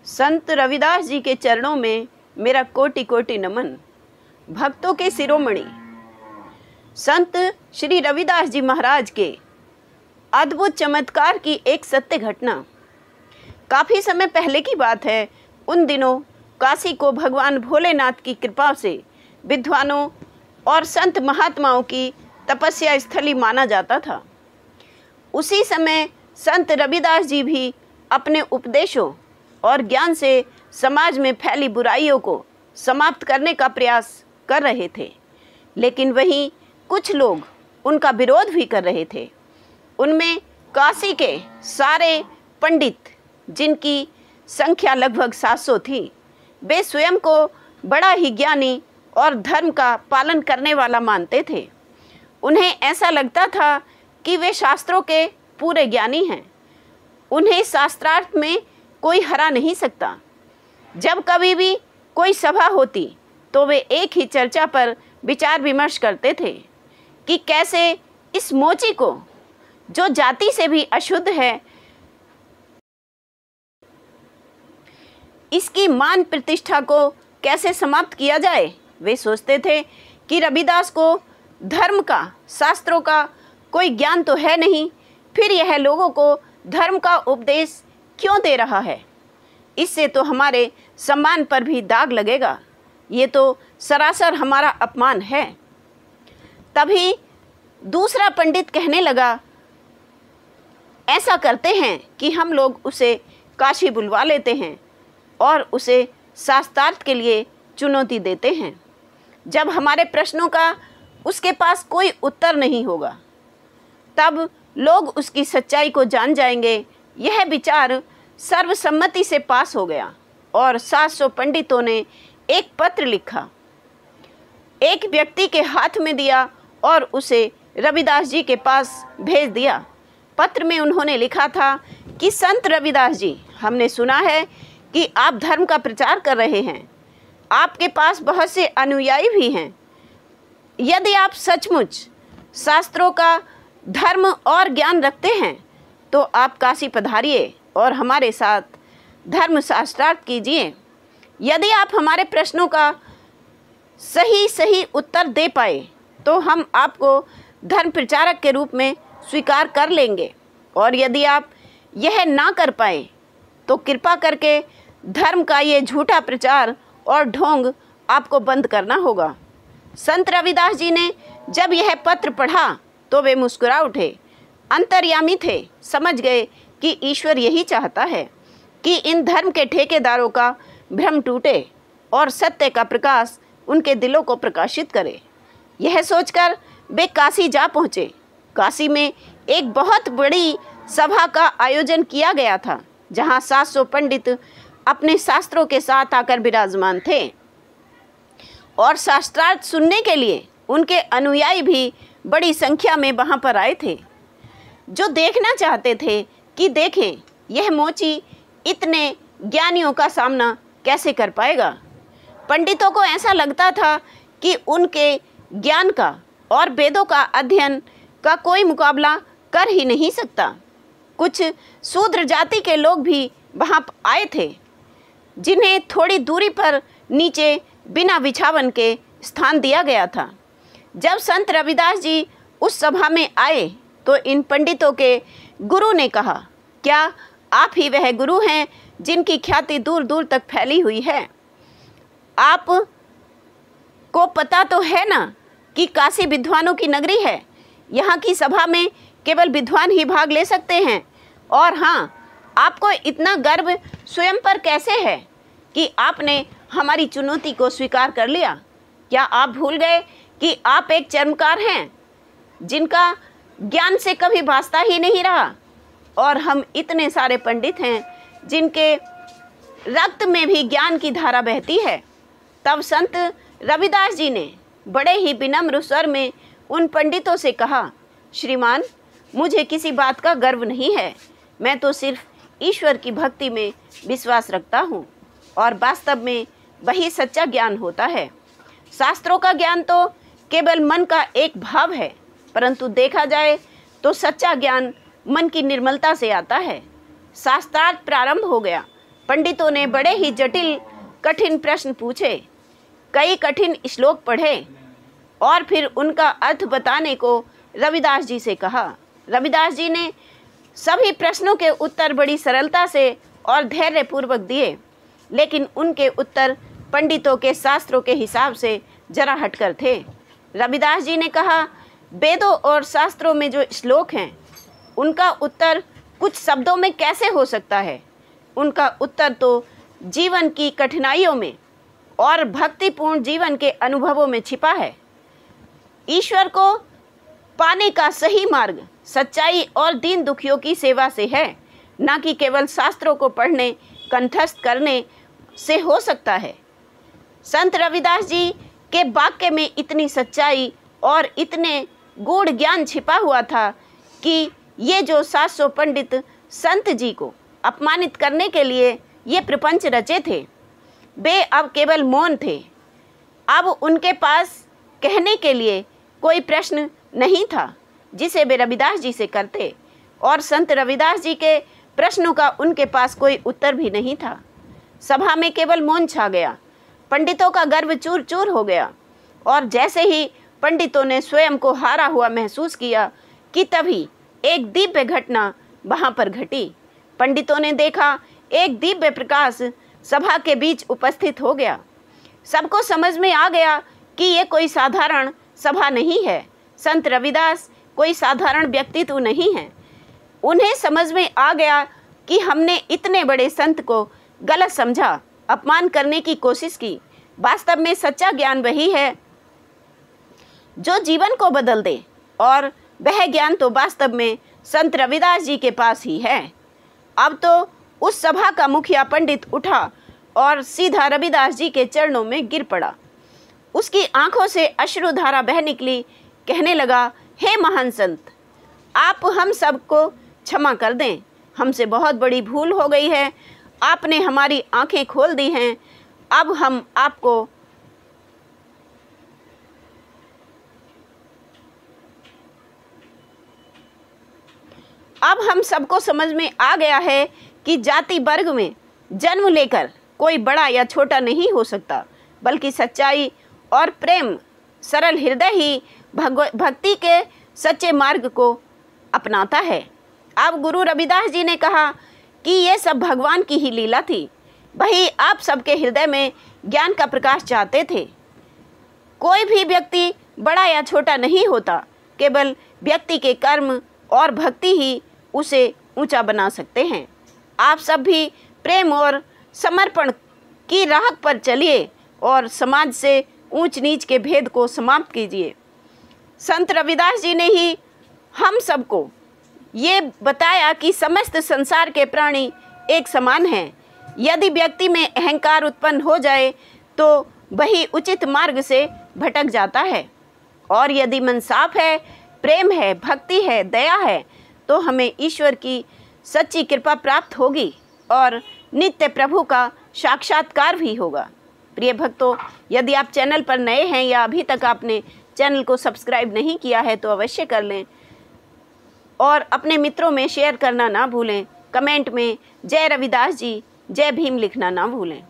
संत रविदास जी के चरणों में मेरा कोटि कोटि नमन। भक्तों के शिरोमणि संत श्री रविदास जी महाराज के अद्भुत चमत्कार की एक सत्य घटना। काफ़ी समय पहले की बात है। उन दिनों काशी को भगवान भोलेनाथ की कृपा से विद्वानों और संत महात्माओं की तपस्या स्थली माना जाता था। उसी समय संत रविदास जी भी अपने उपदेशों और ज्ञान से समाज में फैली बुराइयों को समाप्त करने का प्रयास कर रहे थे, लेकिन वहीं कुछ लोग उनका विरोध भी कर रहे थे। उनमें काशी के सारे पंडित, जिनकी संख्या लगभग 700 थी, वे स्वयं को बड़ा ही ज्ञानी और धर्म का पालन करने वाला मानते थे। उन्हें ऐसा लगता था कि वे शास्त्रों के पूरे ज्ञानी हैं। उन्हें शास्त्रार्थ में कोई हरा नहीं सकता। जब कभी भी कोई सभा होती तो वे एक ही चर्चा पर विचार विमर्श करते थे कि कैसे इस मोची को, जो जाति से भी अशुद्ध है, इसकी मान प्रतिष्ठा को कैसे समाप्त किया जाए। वे सोचते थे कि रविदास को धर्म का, शास्त्रों का कोई ज्ञान तो है नहीं, फिर यह लोगों को धर्म का उपदेश क्यों दे रहा है। इससे तो हमारे सम्मान पर भी दाग लगेगा। ये तो सरासर हमारा अपमान है। तभी दूसरा पंडित कहने लगा, ऐसा करते हैं कि हम लोग उसे काशी बुलवा लेते हैं और उसे शास्त्रार्थ के लिए चुनौती देते हैं। जब हमारे प्रश्नों का उसके पास कोई उत्तर नहीं होगा, तब लोग उसकी सच्चाई को जान जाएंगे। यह विचार सर्वसम्मति से पास हो गया और 700 पंडितों ने एक पत्र लिखा, एक व्यक्ति के हाथ में दिया और उसे रविदास जी के पास भेज दिया। पत्र में उन्होंने लिखा था कि संत रविदास जी, हमने सुना है कि आप धर्म का प्रचार कर रहे हैं। आपके पास बहुत से अनुयायी भी हैं। यदि आप सचमुच शास्त्रों का धर्म और ज्ञान रखते हैं तो आप काशी पधारिए और हमारे साथ धर्म शास्त्रार्थ कीजिए। यदि आप हमारे प्रश्नों का सही उत्तर दे पाए तो हम आपको धर्म प्रचारक के रूप में स्वीकार कर लेंगे, और यदि आप यह ना कर पाए तो कृपा करके धर्म का ये झूठा प्रचार और ढोंग आपको बंद करना होगा। संत रविदास जी ने जब यह पत्र पढ़ा तो वे मुस्कुरा उठे। अंतर्यामी थे, समझ गए कि ईश्वर यही चाहता है कि इन धर्म के ठेकेदारों का भ्रम टूटे और सत्य का प्रकाश उनके दिलों को प्रकाशित करे। यह सोचकर वे काशी जा पहुँचे। काशी में एक बहुत बड़ी सभा का आयोजन किया गया था, जहाँ 700 पंडित अपने शास्त्रों के साथ आकर विराजमान थे, और शास्त्रार्थ सुनने के लिए उनके अनुयायी भी बड़ी संख्या में वहाँ पर आए थे, जो देखना चाहते थे कि देखें यह मोची इतने ज्ञानियों का सामना कैसे कर पाएगा। पंडितों को ऐसा लगता था कि उनके ज्ञान का और वेदों का अध्ययन का कोई मुकाबला कर ही नहीं सकता। कुछ शूद्र जाति के लोग भी वहाँ आए थे, जिन्हें थोड़ी दूरी पर नीचे बिना बिछावन के स्थान दिया गया था। जब संत रविदास जी उस सभा में आए तो इन पंडितों के गुरु ने कहा, क्या आप ही वह गुरु हैं जिनकी ख्याति दूर दूर तक फैली हुई है? आप को पता तो है ना कि काशी विद्वानों की नगरी है। यहाँ की सभा में केवल विद्वान ही भाग ले सकते हैं। और हाँ, आपको इतना गर्व स्वयं पर कैसे है कि आपने हमारी चुनौती को स्वीकार कर लिया? क्या आप भूल गए कि आप एक चर्मकार हैं, जिनका ज्ञान से कभी वास्ता ही नहीं रहा, और हम इतने सारे पंडित हैं जिनके रक्त में भी ज्ञान की धारा बहती है। तब संत रविदास जी ने बड़े ही विनम्र स्वर में उन पंडितों से कहा, श्रीमान, मुझे किसी बात का गर्व नहीं है। मैं तो सिर्फ ईश्वर की भक्ति में विश्वास रखता हूँ, और वास्तव में वही सच्चा ज्ञान होता है। शास्त्रों का ज्ञान तो केवल मन का एक भाव है, परंतु देखा जाए तो सच्चा ज्ञान मन की निर्मलता से आता है। शास्त्रार्थ प्रारंभ हो गया। पंडितों ने बड़े ही जटिल कठिन प्रश्न पूछे, कई कठिन श्लोक पढ़े और फिर उनका अर्थ बताने को रविदास जी से कहा। रविदास जी ने सभी प्रश्नों के उत्तर बड़ी सरलता से और धैर्यपूर्वक दिए, लेकिन उनके उत्तर पंडितों के शास्त्रों के हिसाब से जरा हटकर थे। रविदास जी ने कहा, वेदों और शास्त्रों में जो श्लोक हैं उनका उत्तर कुछ शब्दों में कैसे हो सकता है? उनका उत्तर तो जीवन की कठिनाइयों में और भक्तिपूर्ण जीवन के अनुभवों में छिपा है। ईश्वर को पाने का सही मार्ग सच्चाई और दीन दुखियों की सेवा से है, न कि केवल शास्त्रों को पढ़ने कंठस्थ करने से हो सकता है। संत रविदास जी के वाक्य में इतनी सच्चाई और इतने गूढ़ ज्ञान छिपा हुआ था कि ये जो 700 पंडित संत जी को अपमानित करने के लिए ये प्रपंच रचे थे, वे अब केवल मौन थे। अब उनके पास कहने के लिए कोई प्रश्न नहीं था जिसे वे रविदास जी से करते, और संत रविदास जी के प्रश्नों का उनके पास कोई उत्तर भी नहीं था। सभा में केवल मौन छा गया। पंडितों का गर्व चूर चूर हो गया, और जैसे ही पंडितों ने स्वयं को हारा हुआ महसूस किया कि तभी एक दिव्य घटना वहाँ पर घटी। पंडितों ने देखा एक दिव्य प्रकाश सभा के बीच उपस्थित हो गया। सबको समझ में आ गया कि ये कोई साधारण सभा नहीं है। संत रविदास कोई साधारण व्यक्तित्व नहीं है। उन्हें समझ में आ गया कि हमने इतने बड़े संत को गलत समझा, अपमान करने की कोशिश की। वास्तव में सच्चा ज्ञान वही है जो जीवन को बदल दे, और वह ज्ञान तो वास्तव में संत रविदास जी के पास ही है। अब तो उस सभा का मुखिया पंडित उठा और सीधा रविदास जी के चरणों में गिर पड़ा। उसकी आंखों से अश्रुधारा बह निकली। कहने लगा, हे महान संत, आप हम सबको क्षमा कर दें। हमसे बहुत बड़ी भूल हो गई है। आपने हमारी आंखें खोल दी हैं। अब हम सबको समझ में आ गया है कि जाति वर्ग में जन्म लेकर कोई बड़ा या छोटा नहीं हो सकता, बल्कि सच्चाई और प्रेम सरल हृदय ही भक्ति के सच्चे मार्ग को अपनाता है। अब गुरु रविदास जी ने कहा कि ये सब भगवान की ही लीला थी। वही आप सबके हृदय में ज्ञान का प्रकाश चाहते थे। कोई भी व्यक्ति बड़ा या छोटा नहीं होता, केवल व्यक्ति के कर्म और भक्ति ही उसे ऊंचा बना सकते हैं। आप सब भी प्रेम और समर्पण की राह पर चलिए और समाज से ऊंच नीच के भेद को समाप्त कीजिए। संत रविदास जी ने ही हम सबको ये बताया कि समस्त संसार के प्राणी एक समान हैं। यदि व्यक्ति में अहंकार उत्पन्न हो जाए तो वही उचित मार्ग से भटक जाता है, और यदि मन साफ है, प्रेम है, भक्ति है, दया है, तो हमें ईश्वर की सच्ची कृपा प्राप्त होगी और नित्य प्रभु का साक्षात्कार भी होगा। प्रिय भक्तों, यदि आप चैनल पर नए हैं या अभी तक आपने चैनल को सब्सक्राइब नहीं किया है तो अवश्य कर लें, और अपने मित्रों में शेयर करना ना भूलें। कमेंट में जय रविदास जी, जय भीम लिखना ना भूलें।